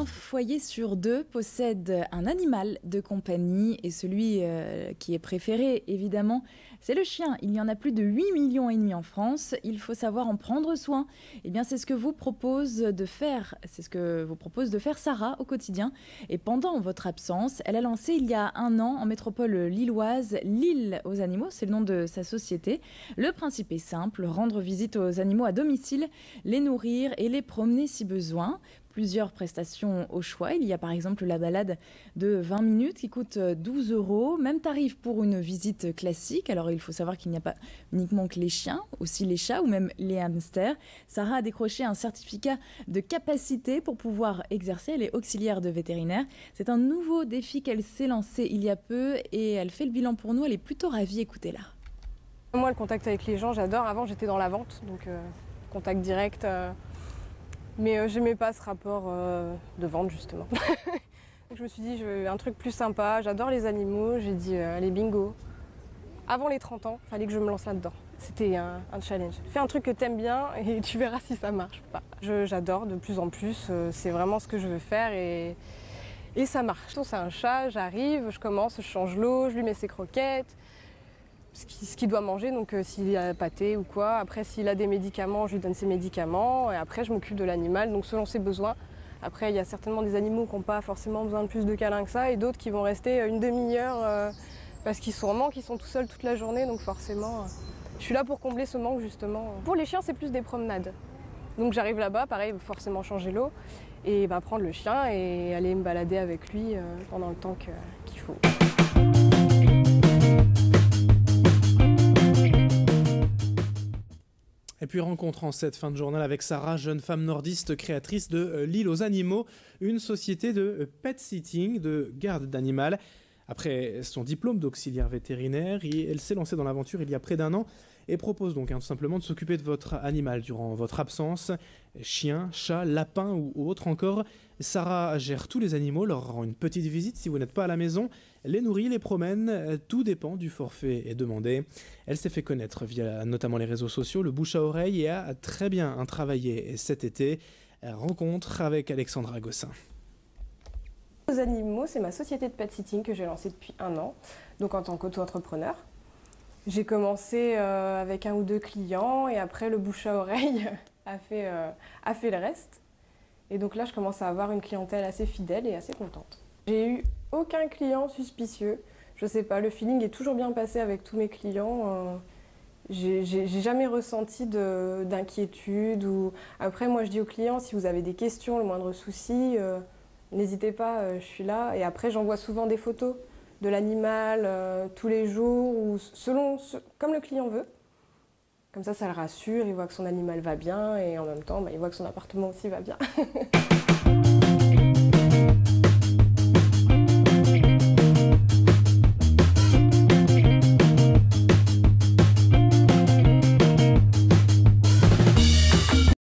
Un foyer sur deux possède un animal de compagnie et celui qui est préféré, évidemment, c'est le chien. Il y en a plus de 8,5 millions en France. Il faut savoir en prendre soin. Eh bien, c'est ce que vous propose de faire. C'est ce que vous propose de faire Sarah au quotidien. Et pendant votre absence, elle a lancé il y a 1 an en métropole lilloise L'Île aux animaux. C'est le nom de sa société. Le principe est simple, rendre visite aux animaux à domicile, les nourrir et les promener si besoin. Plusieurs prestations au choix. Il y a par exemple la balade de 20 minutes qui coûte 12 €. Même tarif pour une visite classique. Alors il faut savoir qu'il n'y a pas uniquement que les chiens, aussi les chats ou même les hamsters. Sarah a décroché un certificat de capacité pour pouvoir exercer. Elle est auxiliaire de vétérinaire. C'est un nouveau défi qu'elle s'est lancé il y a peu et elle fait le bilan pour nous. Elle est plutôt ravie. Écoutez-la. Moi, le contact avec les gens, j'adore. Avant, j'étais dans la vente, donc contact direct. Mais j'aimais pas ce rapport de vente, justement. Donc, je me suis dit, je veux un truc plus sympa. J'adore les animaux. J'ai dit, allez, bingo. Avant les 30 ans, il fallait que je me lance là-dedans. C'était un challenge. Fais un truc que t'aimes bien et tu verras si ça marche ou pas. J'adore de plus en plus. C'est vraiment ce que je veux faire et ça marche. C'est un chat, j'arrive, je commence, je change l'eau, je lui mets ses croquettes. Ce qu'il doit manger, donc s'il a pâté ou quoi. Après, s'il a des médicaments, je lui donne ses médicaments. Et après, je m'occupe de l'animal, donc selon ses besoins. Après, il y a certainement des animaux qui n'ont pas forcément besoin de plus de câlins que ça. Et d'autres qui vont rester une demi-heure parce qu'ils sont en manque, ils sont tout seuls toute la journée. Donc forcément, je suis là pour combler ce manque, justement. Pour les chiens, c'est plus des promenades. Donc j'arrive là-bas, pareil, forcément changer l'eau. Et prendre le chien et aller me balader avec lui pendant le temps qu'il faut. Et puis rencontrant cette fin de journal avec Sarah, jeune femme nordiste créatrice de L'Île aux animaux, une société de pet sitting, de garde d'animal. Après son diplôme d'auxiliaire vétérinaire, elle s'est lancée dans l'aventure il y a près d'1 an et propose donc tout simplement de s'occuper de votre animal durant votre absence. Chien, chat, lapin ou autre encore. Sarah gère tous les animaux, leur rend une petite visite si vous n'êtes pas à la maison, les nourrit, les promène, tout dépend du forfait demandé. Elle s'est fait connaître via notamment les réseaux sociaux, le bouche à oreille et a très bien travaillé cet été. Rencontre avec Alexandra Gossin. Les animaux, c'est ma société de pet sitting que j'ai lancée depuis 1 an, donc en tant qu'auto-entrepreneur. J'ai commencé avec 1 ou 2 clients et après le bouche à oreille a fait le reste. Et donc là, je commence à avoir une clientèle assez fidèle et assez contente. J'ai eu aucun client suspicieux. Je sais pas, le feeling est toujours bien passé avec tous mes clients. J'ai jamais ressenti d'inquiétude. Après, moi, je dis aux clients, si vous avez des questions, le moindre souci, n'hésitez pas, je suis là. Et après, j'envoie souvent des photos de l'animal tous les jours, ou comme le client veut. Comme ça le rassure, il voit que son animal va bien et en même temps, il voit que son appartement aussi va bien.